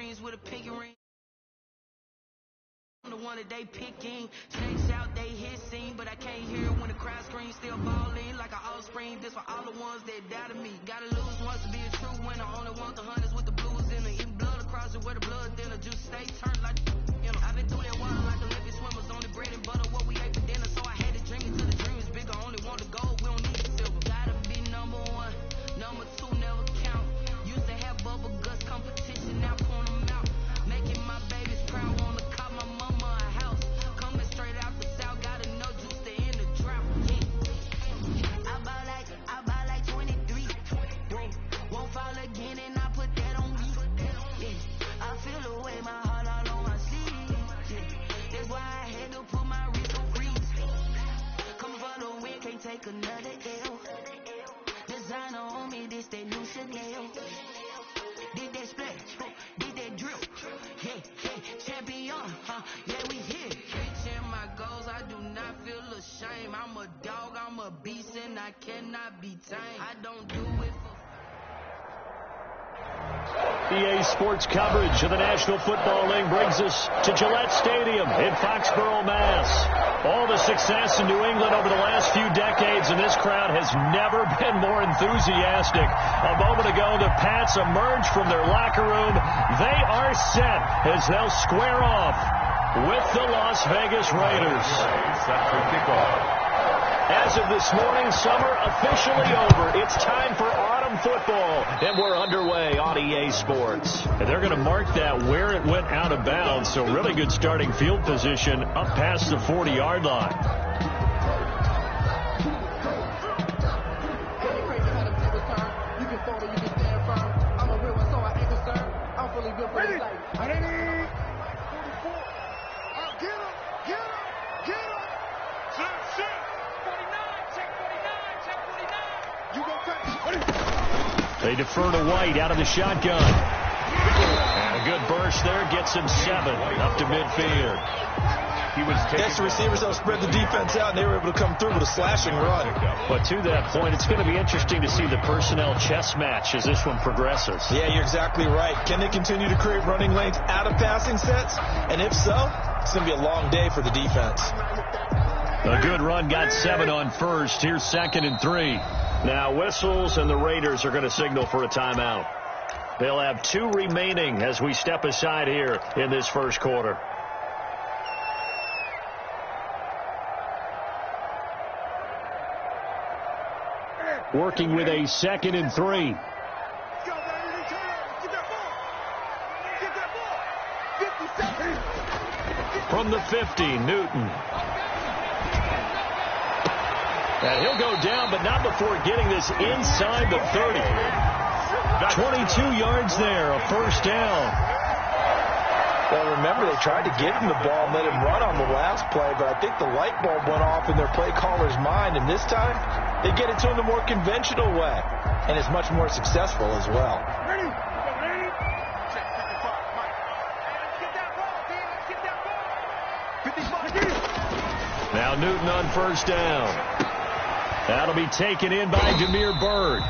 dreams with a pinky ring. I'm the one that they picking. Snakes out, they hissing, but I can't hear when the crowd screams. Still balling like an offspring. This for all the ones that doubted me. Gotta lose once to be a true winner. Only want the hunters with the blues in it. Even blood across it where the blood thinner. Juice stay turned like you know. I've been through that water like Olympic swimmers. Only bread and butter what we ate for dinner. So I had to dream until the dream is bigger. Only want the gold, we don't need the silver. Gotta be number one. Number two never count. Used to have bubble guts competition. Now point them out. Making my babies proud. Wanna call my mama a house. Coming straight out the south. Gotta know juice to end the drought. Yeah. I buy like 23. Won't fall again and I put that on me. Yeah. I feel the way my heart all on my sleeve. Yeah. That's why I had to put my wrist on freeze. Coming for the win, can't take another L. Designer on me, this that new Chanel. Did that splash, did that drill. Hey, champion, yeah, we here. Reaching my goals, I do not feel ashamed. I'm a dog, I'm a beast, and I cannot be tamed. I don't do it for... EA Sports coverage of the National Football League brings us to Gillette Stadium in Foxborough, Mass. All the success in New England over the last few decades, and this crowd has never been more enthusiastic. A moment ago, the Pats emerged from their locker room. They are set as they'll square off with the Las Vegas Raiders. Set for kickoff. As of this morning, summer officially over. It's time for autumn football, and we're underway on EA Sports. And they're going to mark that where it went out of bounds, so really good starting field position up past the 40-yard line. They defer to White out of the shotgun. And a good burst there gets him 7 up to midfield. The receivers helped spread the defense out, and they were able to come through with a slashing run. But to that point, it's going to be interesting to see the personnel chess match as this one progresses. Yeah, you're exactly right. Can they continue to create running lanes out of passing sets? And if so, it's going to be a long day for the defense. A good run got 7 on first. Here's 2nd and 3. Now whistles, and the Raiders are going to signal for a timeout. They'll have 2 remaining as we step aside here in this first quarter. Working with a 2nd and 3. From the 50, Newton. And he'll go down, but not before getting this inside the 30. 22 yards there, a first down. Well, remember, they tried to give him the ball and let him run on the last play, but I think the light bulb went off in their play caller's mind, and this time they get it to him the more conventional way, and it's much more successful as well. Now Newton on first down. That'll be taken in by Damiere Byrd.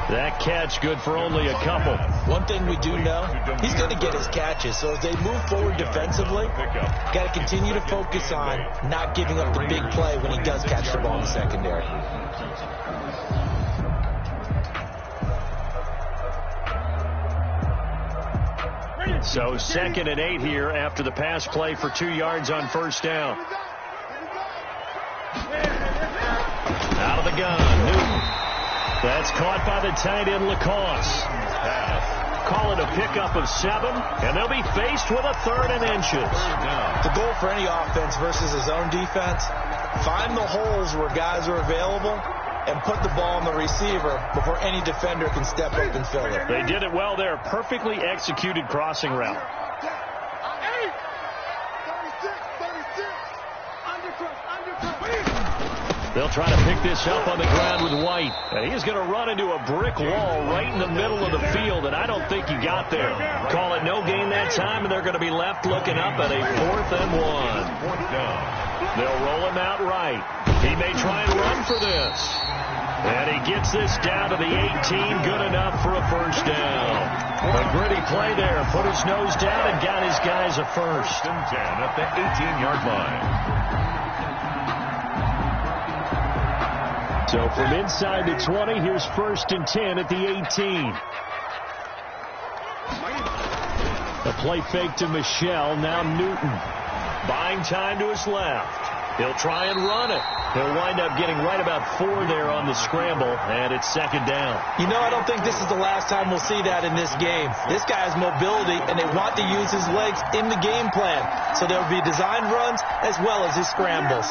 That catch good for only a couple. One thing we do know, he's going to get his catches. So as they move forward defensively, got to continue to focus on not giving up the big play when he does catch the ball in the secondary. So 2nd and 8 here after the pass play for 2 yards on first down. Out of the gun, Newton. That's caught by the tight end, Lacoste. Call it a pickup of 7, and they'll be faced with a 3rd and inches. The goal for any offense versus his own defense, find the holes where guys are available and put the ball on the receiver before any defender can step up and fill it. They did it well there. Perfectly executed crossing route. They'll try to pick this up on the ground with White. And he's going to run into a brick wall right in the middle of the field, and I don't think he got there. Call it no gain that time, and they're going to be left looking up at a 4th and 1. They'll roll him out right. He may try and run for this. And he gets this down to the 18, good enough for a first down. A gritty play there. Put his nose down and got his guys a first. 1st and 10 at the 18-yard line. So from inside the 20, here's 1st and 10 at the 18. A play fake to Michel. Now Newton. Buying time to his left. He'll try and run it. He'll wind up getting right about 4 there on the scramble, and it's 2nd down. You know, I don't think this is the last time we'll see that in this game. This guy has mobility, and they want to use his legs in the game plan. So there will be design runs as well as his scrambles.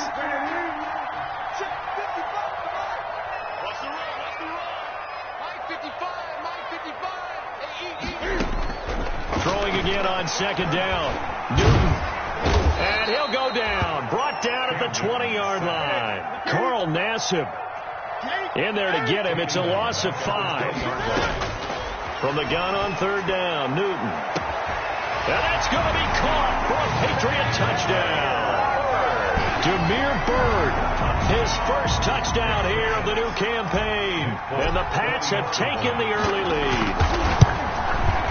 Throwing again on 2nd down. Newton. And he'll go down. Brought down at the 20-yard line. Carl Nassib in there to get him. It's a loss of 5. From the gun on 3rd down, Newton. And that's going to be caught for a Patriot touchdown. Damiere Byrd, his first touchdown here of the new campaign. And the Pats have taken the early lead.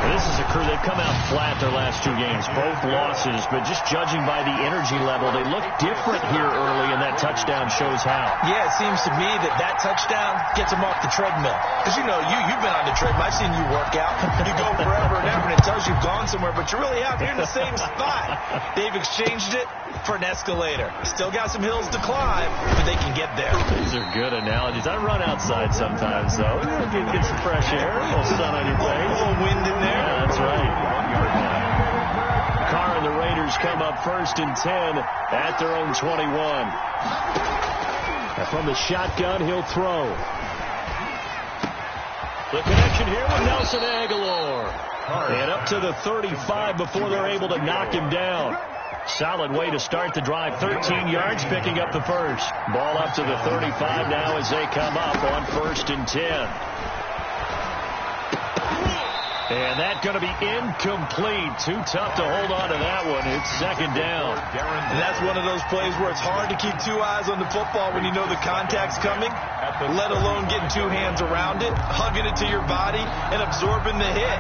This is a crew, they've come out flat their last 2 games, both losses, but just judging by the energy level, they look different here early, and that touchdown shows how. Yeah, it seems to me that touchdown gets them off the treadmill. Because, you know, you've been on the treadmill. I've seen you work out. You go forever and ever, and it tells you've gone somewhere, but you're really out here in the same spot. They've exchanged it for an escalator. Still got some hills to climb, but they can get there. These are good analogies. I run outside sometimes, though. Get some fresh air, a little sun on your face. A little wind in there. Yeah, that's right. Carr and the Raiders come up 1st and 10 at their own 21. And from the shotgun, he'll throw. The connection here with Nelson Aguilar. And up to the 35 before they're able to knock him down. Solid way to start the drive. 13 yards, picking up the first. Ball up to the 35 now as they come up on 1st and 10. And that's going to be incomplete. Too tough to hold on to that one. It's 2nd down. And that's one of those plays where it's hard to keep 2 eyes on the football when you know the contact's coming, let alone getting 2 hands around it, hugging it to your body, and absorbing the hit.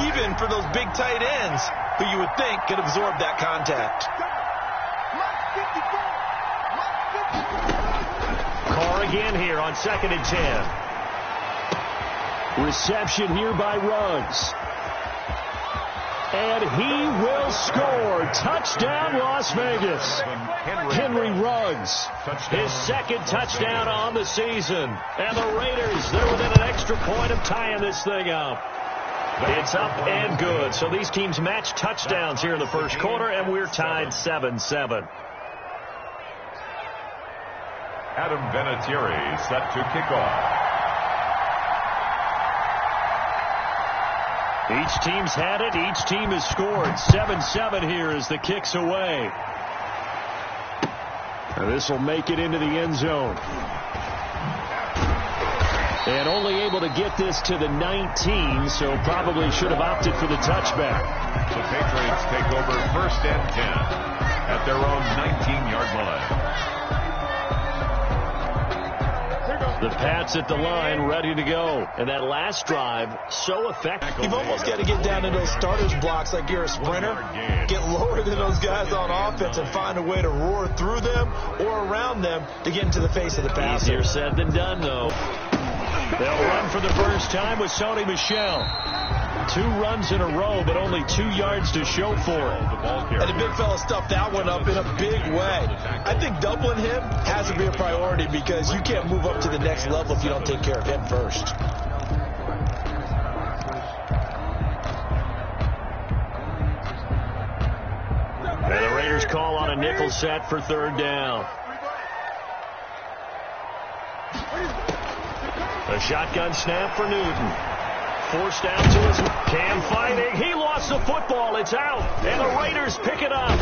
Even for those big tight ends who you would think could absorb that contact. Carr again here on 2nd and 10. Reception here by Ruggs. And he will score. Touchdown, Las Vegas. Henry Ruggs, his 2nd touchdown on the season. And the Raiders, they're within an extra point of tying this thing up. It's up and good. So these teams match touchdowns here in the first quarter, and we're tied 7-7. Adam Vinatieri set to kick off. Each team's had it. Each team has scored. 7-7 here as the kick's away. And this will make it into the end zone. And only able to get this to the 19, so probably should have opted for the touchback. The Patriots take over 1st and 10 at their own 19-yard line. The Pats at the line, ready to go. And that last drive, so effective. You've almost got to get down to those starters blocks like you're a sprinter. Get lower than those guys on offense and find a way to roar through them or around them to get into the face of the passer. Easier said than done, though. They'll run for the first time with Sony Michel. 2 runs in a row, but only 2 yards to show for it. And the big fella stuffed that one up in a big way. I think doubling him has to be a priority because you can't move up to the next level if you don't take care of him first. And the Raiders call on a nickel set for 3rd down. A shotgun snap for Newton. Forced out to his Cam fighting. He lost the football. It's out. And the Raiders pick it up.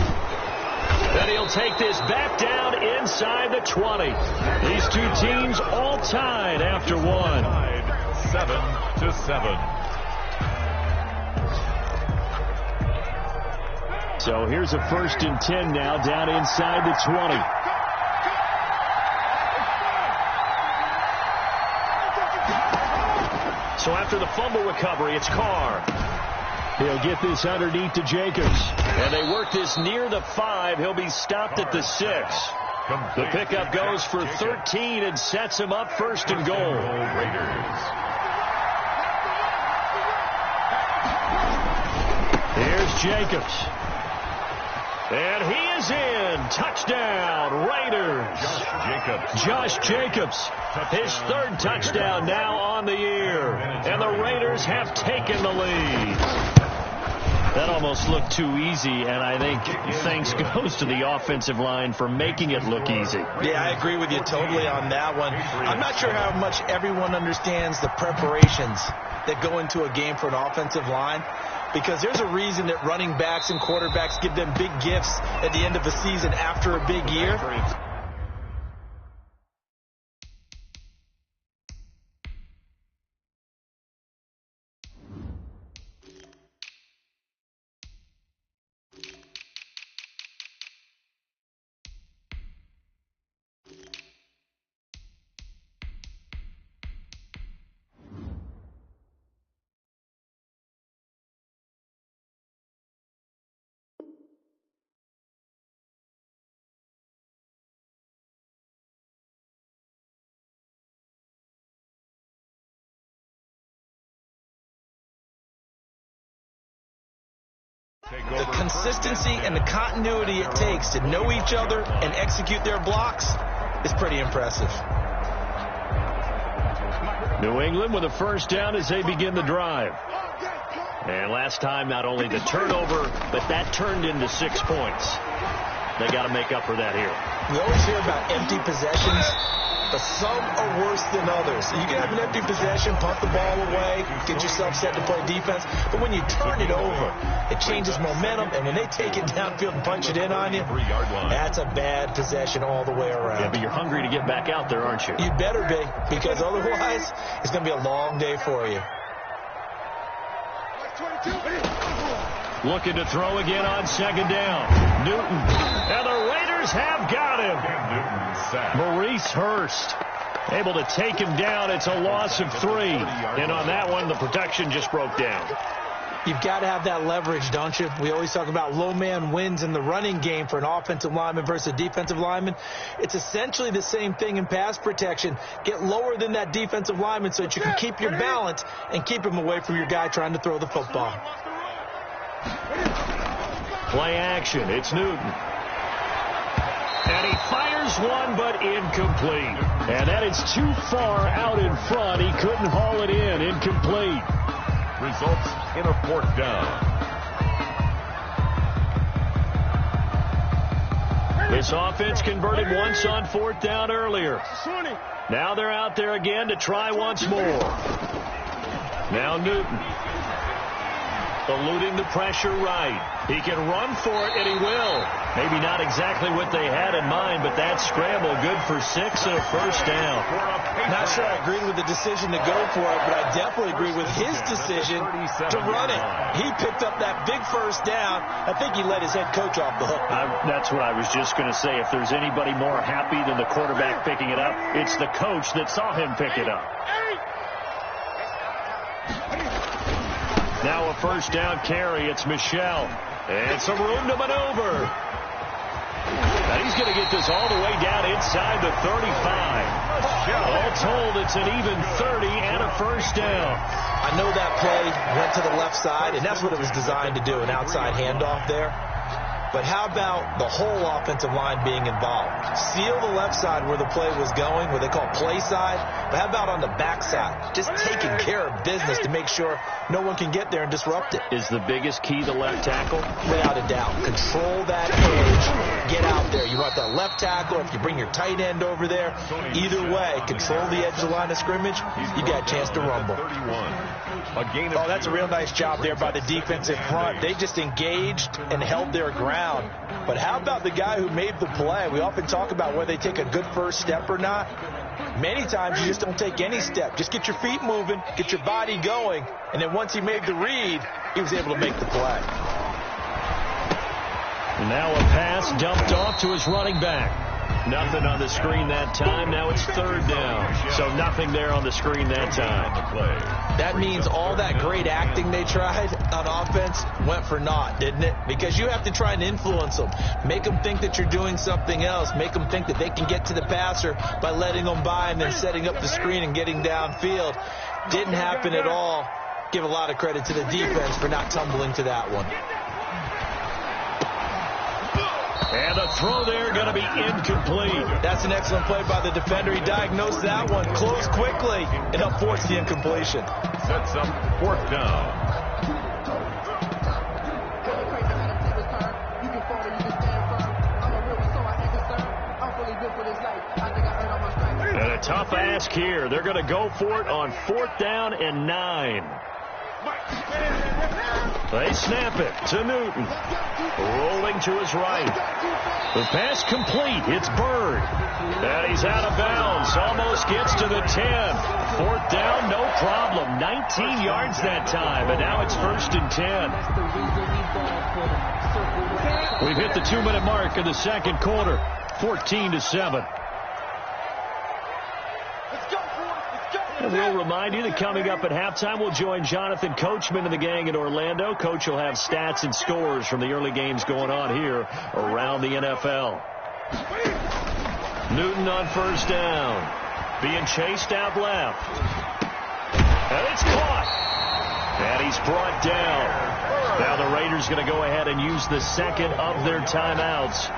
And he'll take this back down inside the 20. These 2 teams all tied after 1. 7-7. So here's a 1st and 10 now down inside the 20. So after the fumble recovery, it's Carr. He'll get this underneath to Jacobs. And they work this near the 5. He'll be stopped at the 6. The pickup goes for 13 and sets him up first and goal. Here's Jacobs. And he is in. Touchdown, Raiders. Josh Jacobs, his 3rd touchdown now on the year. And the Raiders have taken the lead. That almost looked too easy, and I think thanks goes to the offensive line for making it look easy. Yeah, I agree with you totally on that one. I'm not sure how much everyone understands the preparations that go into a game for an offensive line, because there's a reason that running backs and quarterbacks give them big gifts at the end of a season after a big year. The consistency and the continuity it takes to know each other and execute their blocks is pretty impressive. New England with a first down as they begin the drive. And last time, not only the turnover, but that turned into 6 points. They got to make up for that here. We always hear about empty possessions, but some are worse than others. You can have an empty possession, punt the ball away, get yourself set to play defense, but when you turn it over, it changes momentum, and when they take it downfield and punch it in on you, that's a bad possession all the way around. Yeah, but you're hungry to get back out there, aren't you? You better be, because otherwise, it's going to be a long day for you. Looking to throw again on 2nd down. Newton. And the Raiders have got him. Maurice Hurst able to take him down. It's a loss of 3. And on that one, the protection just broke down. You've got to have that leverage, don't you? We always talk about low man wins in the running game for an offensive lineman versus a defensive lineman. It's essentially the same thing in pass protection. Get lower than that defensive lineman so that you can keep your balance and keep him away from your guy trying to throw the football. Play action. It's Newton. And he fires one, but incomplete. And that is too far out in front. He couldn't haul it in. Incomplete. Results in a 4th down. This offense converted once on 4th down earlier. Now they're out there again to try once more. Now Newton. Eluding the pressure right. He can run for it, and he will. Maybe not exactly what they had in mind, but that scramble good for 6 and a first down. Not sure I agree with the decision to go for it, but I definitely agree with his decision to run it. He picked up that big first down. I think he let his head coach off the hook. That's what I was just going to say. If there's anybody more happy than the quarterback picking it up, it's the coach that saw him pick it up. Now a first down carry. It's Michel. And some room to maneuver. And he's going to get this all the way down inside the 35. All told, it's an even 30 and a first down. I know that play went to the left side, and that's what it was designed to do, an outside handoff there. But how about the whole offensive line being involved? Seal the left side where the play was going, what they call play side. But how about on the back side? Just taking care of business to make sure no one can get there and disrupt it. Is the biggest key the left tackle? Without a doubt. Control that edge. Get out there. You want that left tackle, if you bring your tight end over there, either way, control the edge of the line of scrimmage, you got a chance to rumble. Oh, that's a real nice job there by the defensive front. They just engaged and held their ground. But how about the guy who made the play? We often talk about whether they take a good first step or not. Many times you just don't take any step. Just get your feet moving, get your body going, and then once he made the read, he was able to make the play. And now a pass dumped off to his running back. Nothing on the screen that time. Now it's third down. So nothing there on the screen that time. That means all that great acting they tried on offense went for naught, didn't it? Because you have to try and influence them. Make them think that you're doing something else. Make them think that they can get to the passer by letting them by and then setting up the screen and getting downfield. Didn't happen at all. Give a lot of credit to the defense for not tumbling to that one. And the throw there going to be incomplete. That's an excellent play by the defender. He diagnosed that one, closed quickly, and upforced the incompletion. Sets up fourth down. And a tough ask here. They're going to go for it on 4th down and 9. They snap it to Newton. Rolling to his right. The pass complete. It's Byrd. And he's out of bounds. Almost gets to the 10. 4th down, no problem. 19 yards that time. And now it's 1st and 10. We've hit the 2-minute mark in the second quarter. 14-7. And we'll remind you that coming up at halftime, we'll join Jonathan Coachman and the gang in Orlando. Coach will have stats and scores from the early games going on here around the NFL. Newton on 1st down. Being chased out left. And it's caught. And he's brought down. Now the Raiders going to go ahead and use the second of their timeouts.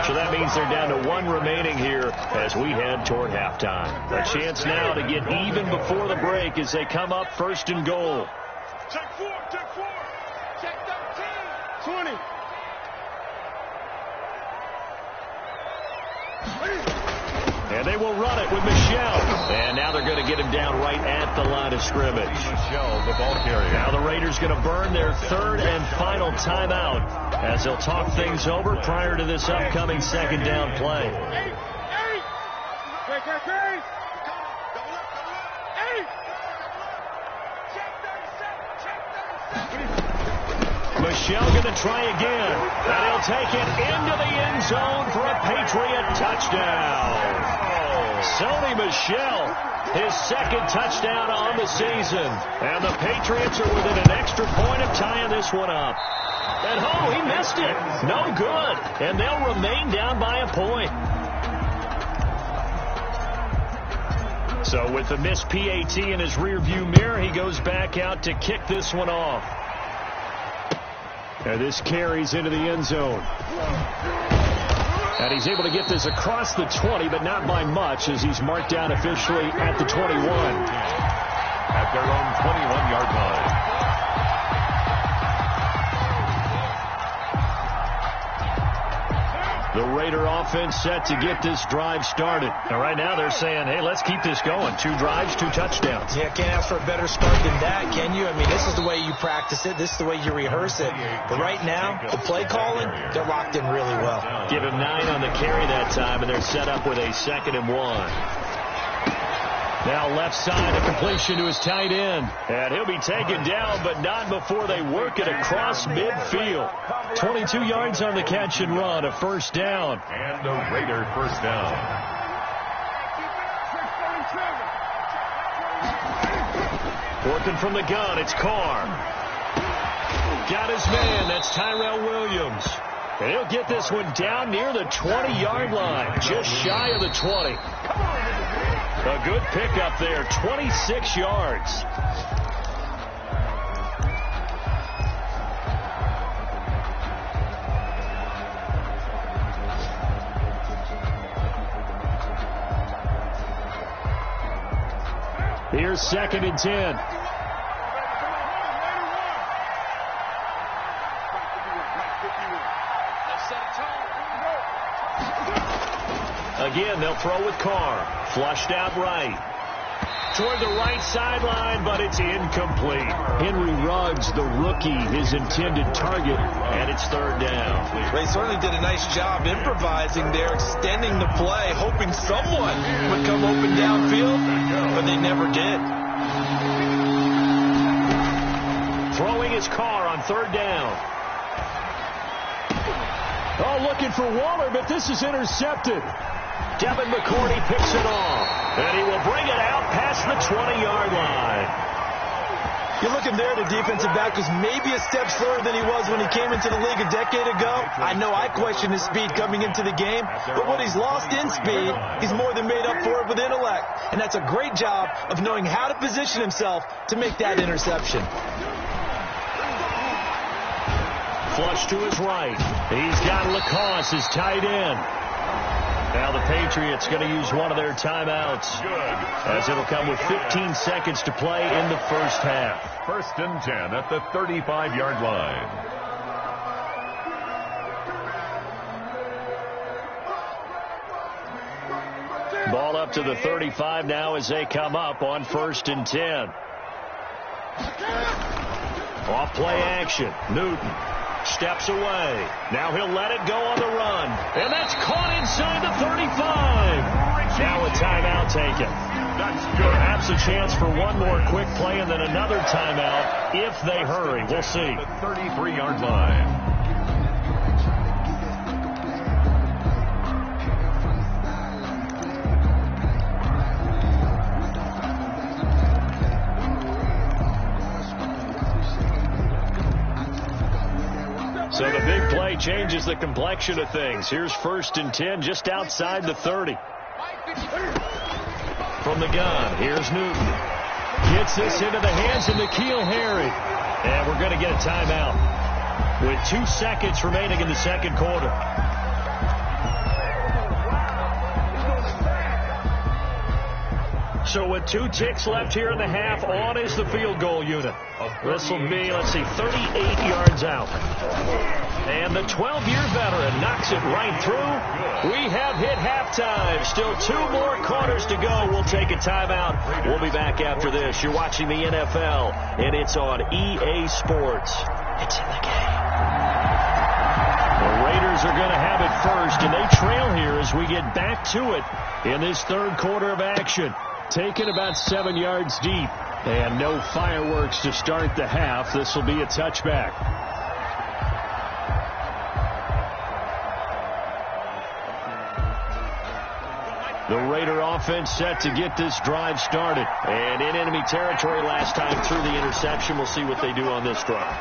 So that means they're down to 1 remaining here as we head toward halftime. A chance now to get even before the break as they come up 1st and goal. Check 4, check 4. Check 13. 20. And they will run it with Michel. And now they're going to get him down right at the line of scrimmage. Michel, the ball carrier. Now the Raiders going to burn their 3rd and final timeout as they'll talk things over prior to this upcoming 2nd down play. Michel going to try again. And he'll take it into the end zone for a Patriot touchdown. Sonny Michel, his 2nd touchdown on the season. And the Patriots are within an extra point of tying this one up. And he missed it. No good. And they'll remain down by a point. So with the missed PAT in his rearview mirror, he goes back out to kick this one off. And this carries into the end zone. And he's able to get this across the 20, but not by much as he's marked down officially at the 21. At their own 21-yard line. The Raider offense set to get this drive started. And right now they're saying, hey, let's keep this going. 2 drives, 2 touchdowns. Yeah, can't ask for a better start than that, can you? I mean, this is the way you practice it. This is the way you rehearse it. But right now, the play calling, they're locked in really well. Give him 9 on the carry that time, and they're set up with a 2nd and 1. Now left side, a completion to his tight end. And he'll be taken down, but not before they work it across midfield. 22 yards on the catch and run, a 1st down. And a Raider 1st down. Working from the gun, it's Carr. Got his man, that's Tyrell Williams. And he'll get this one down near the 20-yard line, just shy of the 20. A good pickup there, 26 yards. Here's 2nd and 10. Again, they'll throw with Carr. Flushed out right. Toward the right sideline, but it's incomplete. Henry Ruggs, the rookie, his intended target, and it's 3rd down. They certainly did a nice job improvising there, extending the play, hoping someone would come open downfield, but they never did. Throwing his Carr on 3rd down. Oh, looking for Waller, but this is intercepted. Devin McCourty picks it off, and he will bring it out past the 20-yard line. You're looking there at a defensive back who's maybe a step slower than he was when he came into the league a decade ago. I know I questioned his speed coming into the game, but what he's lost in speed, he's more than made up for it with intellect. And that's a great job of knowing how to position himself to make that interception. Flush to his right. He's got Lacoste, his tight end. Now the Patriots going to use one of their timeouts, as it'll come with 15 seconds to play in the first half. 1st and 10 at the 35-yard line. Ball up to the 35 now as they come up on 1st and 10. Off play action. Newton steps away. Now he'll let it go on the run. And that's caught inside the 35. Now a timeout taken. That's good. Perhaps a chance for one more quick play and then another timeout if they hurry. We'll see. The 33-yard line. So the big play changes the complexion of things. Here's 1st and 10 just outside the 30. From the gun, here's Newton. Gets this into the hands of N'Keal Harry. And we're going to get a timeout with 2 seconds remaining in the second quarter. So with 2 ticks left here in the half, on is the field goal unit. This will be, 38 yards out. And the 12-year veteran knocks it right through. We have hit halftime. Still 2 more quarters to go. We'll take a timeout. We'll be back after this. You're watching the NFL, and it's on EA Sports. It's in the game. The Raiders are going to have it first, and they trail here as we get back to it in this third quarter of action. Taken about 7 yards deep. And no fireworks to start the half. This will be a touchback. The Raider offense set to get this drive started. And in enemy territory last time through the interception. We'll see what they do on this drive.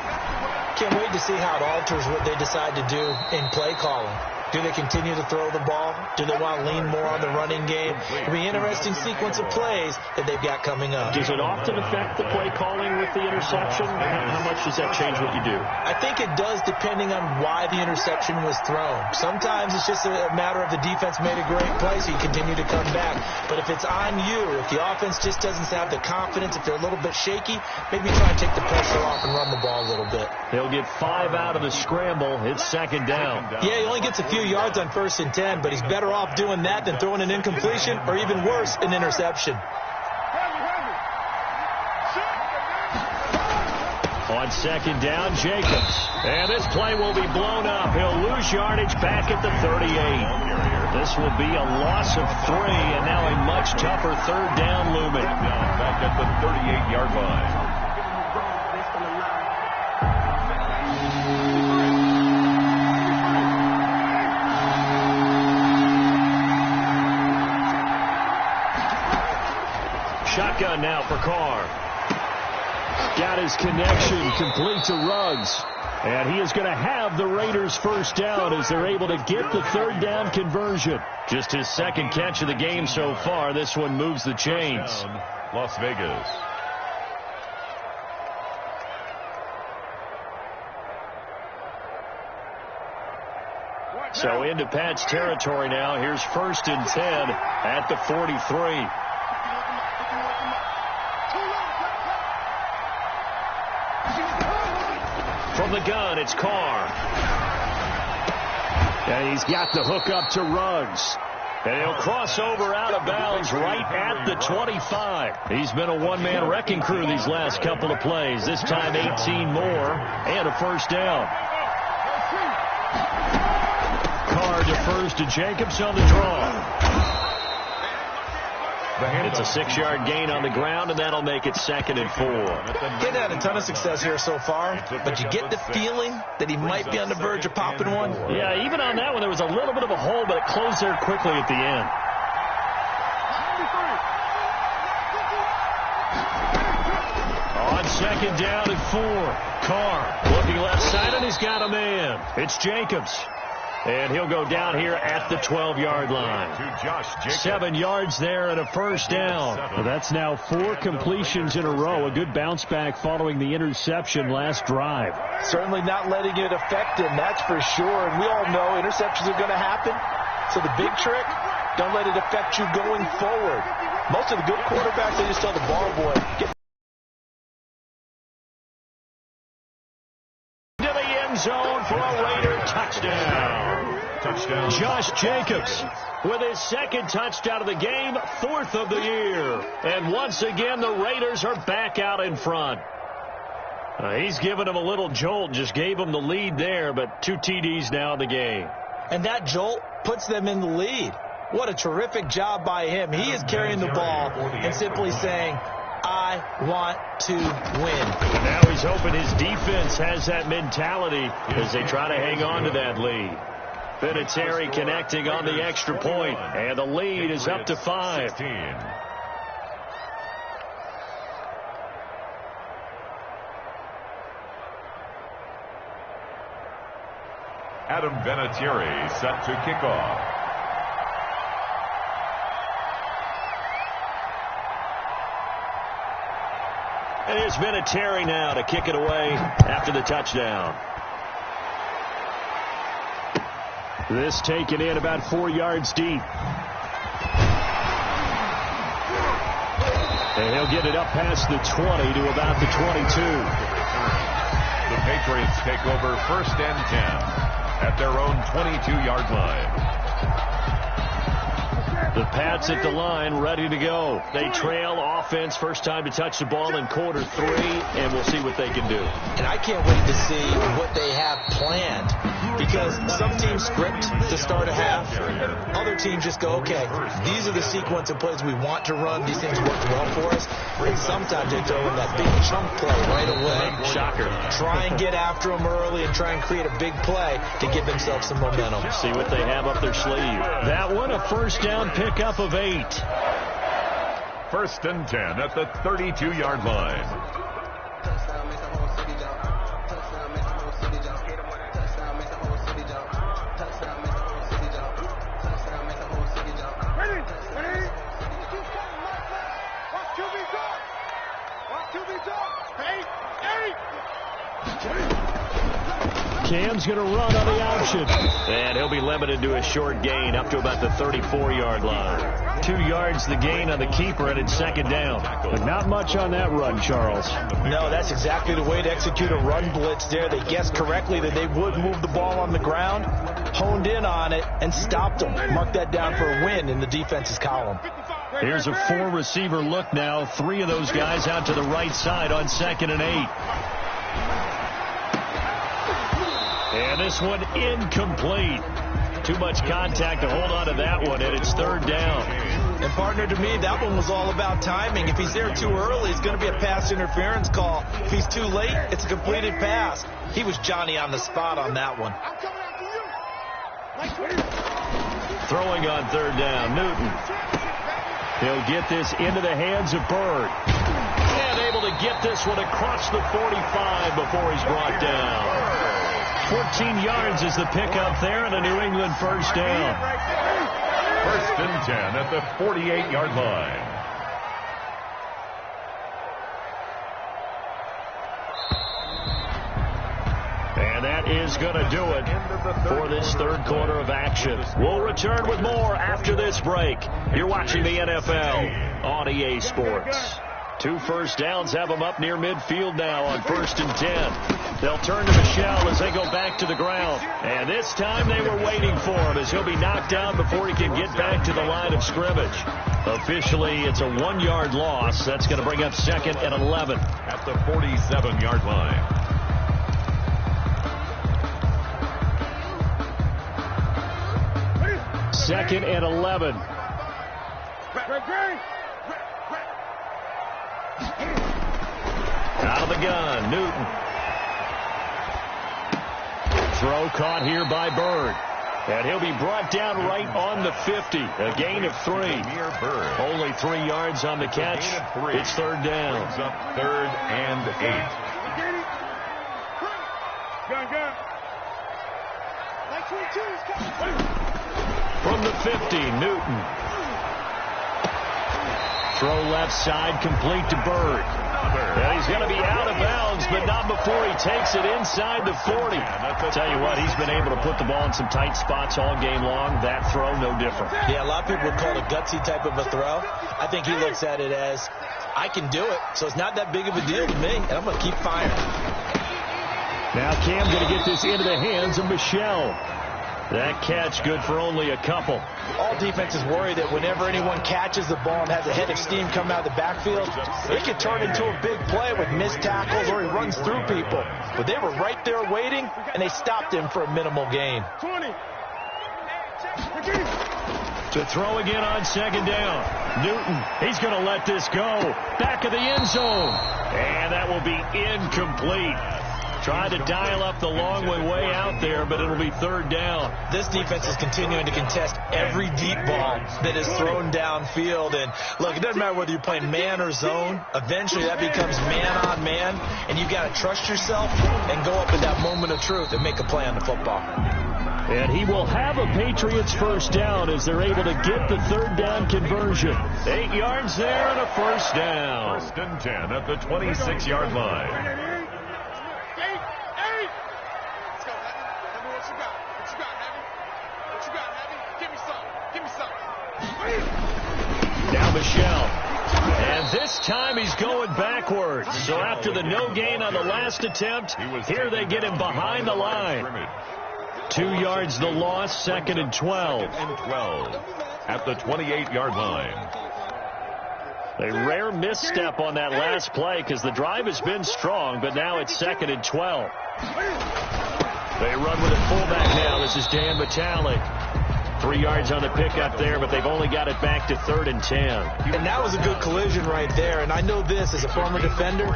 Can't wait to see how it alters what they decide to do in play calling. Do they continue to throw the ball? Do they want to lean more on the running game? It'll be an interesting sequence of plays that they've got coming up. Does it often affect the play calling with the interception? How much does that change what you do? I think it does, depending on why the interception was thrown. Sometimes it's just a matter of the defense made a great play, so you continue to come back. But if it's on you, if the offense just doesn't have the confidence, if they're a little bit shaky, maybe try and take the pressure off and run the ball a little bit. He'll get 5 out of the scramble. It's 2nd down. Yeah, he only gets a few yards on 1st and 10, but he's better off doing that than throwing an incompletion or even worse, an interception. On 2nd down, Jacobs. And this play will be blown up. He'll lose yardage back at the 38. This will be a loss of 3, and now a much tougher 3rd down looming. Back at the 38-yard line. Shotgun now for Carr. Got his connection complete to Ruggs. And he is going to have the Raiders' first down as they're able to get the 3rd down conversion. Just his 2nd catch of the game so far. This one moves the chains. Las Vegas. So into Pat's territory now. Here's 1st and 10 at the 43. From the gun, it's Carr. And he's got the hook up to Ruggs. And he'll cross over out of bounds right at the 25. He's been a one-man wrecking crew these last couple of plays. This time 18 more and a first down. Carr defers to Jacobs on the draw. It's a 6-yard gain on the ground, and that'll make it 2nd and 4. He's had a ton of success here so far, but you get the feeling that he might be on the verge of popping one. Yeah, even on that one, there was a little bit of a hole, but it closed there quickly at the end. second down and 4. Carr looking left side, and he's got a man. It's Jacobs. And he'll go down here at the 12-yard line. 7 yards there and a first down. Well, that's now 4 completions in a row. A good bounce back following the interception last drive. Certainly not letting it affect him, that's for sure. And we all know interceptions are going to happen. So the big trick, don't let it affect you going forward. Most of the good quarterbacks, they just tell the ball boy, get to the end zone for a Raider touchdown. Josh Jacobs with his second touchdown of the game, 4th of the year. And once again, the Raiders are back out in front. He's given them a little jolt, just gave them the lead there, but 2 TDs now in the game. And that jolt puts them in the lead. What a terrific job by him. He is carrying the ball and simply saying, I want to win. And now he's hoping his defense has that mentality as they try to hang on to that lead. Vinatieri connecting on the extra point, and the lead is up to 5. Adam Vinatieri set to kick off. And here's Vinatieri now to kick it away after the touchdown. This taken in about 4 yards deep. And he'll get it up past the 20 to about the 22. The Patriots take over 1st and 10 at their own 22-yard line. The Pats at the line, ready to go. They trail offense, first time to touch the ball in quarter 3, and we'll see what they can do. And I can't wait to see what they have planned, because some teams script to start a half. Other teams just go, okay, these are the sequence of plays we want to run. These things work well for us. And sometimes they throw in that big chunk play right away. Shocker. Try and get after them early and try and create a big play to give themselves some momentum. See what they have up their sleeve. That one, a first down pickup of 8. 1st and 10 at the 32-yard line. Cam's going to run on the option. And he'll be limited to a short gain up to about the 34-yard line. 2 yards the gain on the keeper, and it's second down. But not much on that run, Charles. No, that's exactly the way to execute a run blitz there. They guessed correctly that they would move the ball on the ground, honed in on it, and stopped them. Mark that down for a win in the defense's column. Here's a 4-receiver look now. 3 of those guys out to the right side on 2nd and 8. And this one incomplete. Too much contact to hold on to that one, and it's 3rd down. And, partner, to me, that one was all about timing. If he's there too early, it's going to be a pass interference call. If he's too late, it's a completed pass. He was Johnny on the spot on that one. Throwing on 3rd down, Newton. He'll get this into the hands of Bird. And able to get this one across the 45 before he's brought down. 14 yards is the pickup there, and a New England first down. 1st and 10 at the 48-yard line. And that is going to do it for this 3rd quarter of action. We'll return with more after this break. You're watching the NFL on EA Sports. 2 first downs have them up near midfield now on 1st and 10. They'll turn to Michel as they go back to the ground. And this time they were waiting for him as he'll be knocked down before he can get back to the line of scrimmage. Officially, it's a 1-yard loss. That's going to bring up 2nd and 11. At the 47-yard line. Second and 11. Out of the gun, Newton. Throw caught here by Bird. And he'll be brought down right on the 50. A gain of 3. Only 3 yards on the catch. It's third down. Brings up 3rd and 8. From the 50, Newton. Throw left side, complete to Bird. And he's going to be out of bounds, but not before he takes it inside the 40. Tell you what, he's been able to put the ball in some tight spots all game long. That throw, no different. Yeah, a lot of people would call it a gutsy type of a throw. I think he looks at it as, I can do it, so it's not that big of a deal to me, and I'm going to keep firing. Now Cam going to get this into the hands of Michel. That catch good for only a couple. All defenses worry that whenever anyone catches the ball and has a head of steam come out of the backfield, it could turn into a big play with missed tackles or he runs through people. But they were right there waiting, and they stopped him for a minimal gain. To throw again on second down. Newton, he's going to let this go. Back of the end zone. And that will be incomplete. Tried to dial up the long way out there, but it'll be third down. This defense is continuing to contest every deep ball that is thrown downfield. And, look, it doesn't matter whether you're playing man or zone. Eventually that becomes man on man, and you've got to trust yourself and go up at that moment of truth and make a play on the football. And he will have a Patriots first down as they're able to get the third down conversion. 8 yards there and a first down. 1st and 10 at the 26-yard line. Now Michel. And this time he's going backwards. So after the no gain on the last attempt, here they get him behind the line. 2 yards the loss, 2nd and 12. At the 28-yard line. A rare misstep on that last play because the drive has been strong, but now it's 2nd and 12. They run with a fullback now. This is Dan Vitalik. 3 yards on the pickup there, but they've only got it back to 3rd and 10. And that was a good collision right there. And I know this as a former defender.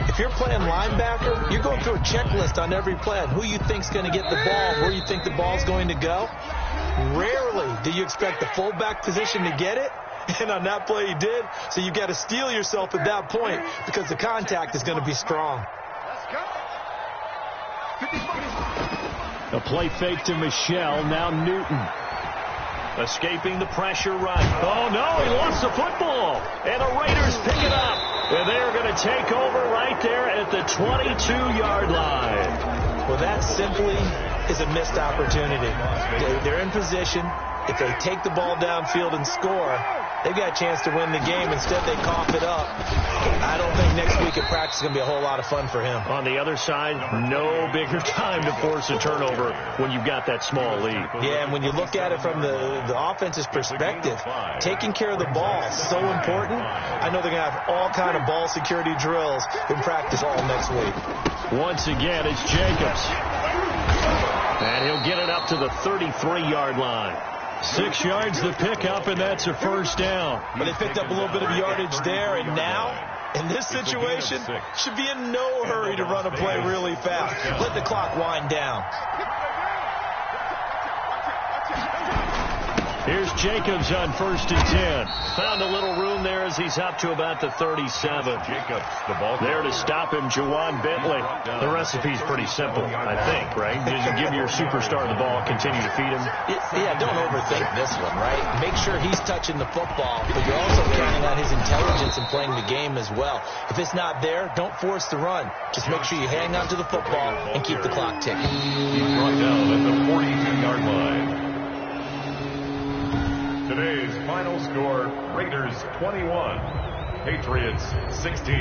If you're playing linebacker, you're going through a checklist on every play on who you think's going to get the ball, where you think the ball's going to go. Rarely do you expect the fullback position to get it. And on that play he did. So you've got to steel yourself at that point because the contact is going to be strong. A play fake to Michel. Now Newton. Escaping the pressure right. Oh, no, he lost the football. And the Raiders pick it up. And they're going to take over right there at the 22-yard line. Well, that simply is a missed opportunity. They're in position. If they take the ball downfield and score, they've got a chance to win the game. Instead, they cough it up. I don't think next week at practice is going to be a whole lot of fun for him. On the other side, no bigger time to force a turnover when you've got that small lead. Yeah, and when you look at it from the offense's perspective, taking care of the ball is so important. I know they're going to have all kind of ball security drills in practice all next week. Once again, it's Jacobs. And he'll get it up to the 33-yard line. 6 yards the pickup, and that's a first down. But they picked up a little bit of yardage there, and now, in this situation, should be in no hurry to run a play really fast. Let the clock wind down. Here's Jacobs on 1st and 10. Found a little room there as he's up to about the 37. Jacobs, the ball there to stop him, Juwan Bentley. The recipe's pretty simple, I think, right? Just give your superstar the ball, continue to feed him. Yeah, don't overthink this one, right? Make sure he's touching the football, but you're also counting on his intelligence in playing the game as well. If it's not there, don't force the run. Just make sure you hang on to the football and keep the clock ticking. He's brought down at the 42-yard line. Today's final score, Raiders 21, Patriots 16.